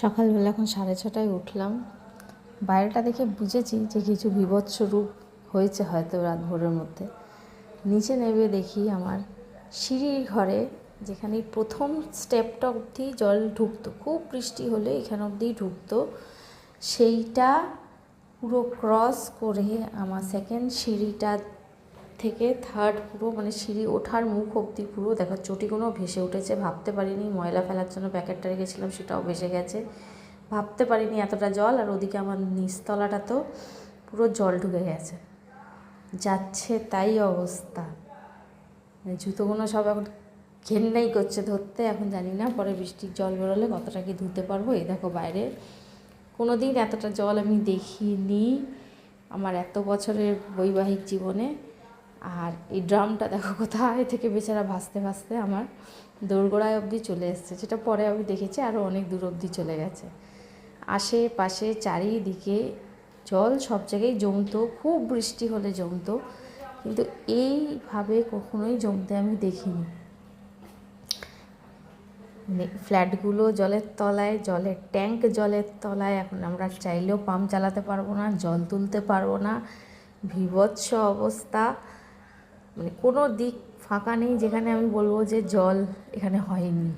সকালবেলা এখন 6:30টায় উঠলাম। বাইরেটা দেখে বুঝেছি যে কিছু বীভৎস রূপ হয়েছে হয়তো রাত ভোরের মধ্যে। নিচে নেমে দেখি আমার সিঁড়ির ঘরে, যেখানে প্রথম স্টেপটা অবধি জল ঢুকতো, খুব বৃষ্টি হলে এখান অবধিই ঢুকতো, সেইটা পুরো ক্রস করে আমার সেকেন্ড সিঁড়িটা থেকে থার্ড পুরো মানে সিঁড়ি ওঠার মুখ অবধি পুরো দেখো চটিগুলো ভেসে উঠেছে। ভাবতে পারিনি, ময়লা ফেলার জন্য প্যাকেটটা রেখেছিলাম সেটাও ভেসে গেছে। ভাবতে পারিনি এতটা জল। আর ওদিকে আমার নিচতলাটা তো পুরো জল ঢুকে গেছে, যাচ্ছে তাই অবস্থা। জুতোগুলো সব এখন ঘেন্নাই করছে ধরতে। এখন জানি না পরে বৃষ্টির জল বেরোলে কতটা কি ধুতে পারবো। এই দেখো বাইরে কোনো দিন এতটা জল আমি দেখিনি আমার এত বছরের বৈবাহিক জীবনে। আর এই ড্রামটা দেখো কোথায় থেকে বেচারা ভাসতে ভাসতে আমার দোরগোড়ায় অবধি চলে এসছে, যেটা পরে আমি দেখেছি আরও অনেক দূর অবধি চলে গেছে। আশেপাশে চারিদিকে জল সব জায়গায় জমতো, খুব বৃষ্টি হলে জমতো, কিন্তু এইভাবে কখনোই জমতে আমি দেখিনি। ফ্ল্যাটগুলো জলের তলায়, জলের ট্যাঙ্ক জলের তলায়। এখন আমরা চাইলেও পাম্প চালাতে পারবো না, জল তুলতে পারবো না, বীভৎস অবস্থা। মানে কোনো দিক ফাঁকা নেই যেখানে আমি বলবো যে জল এখানে হয়নি।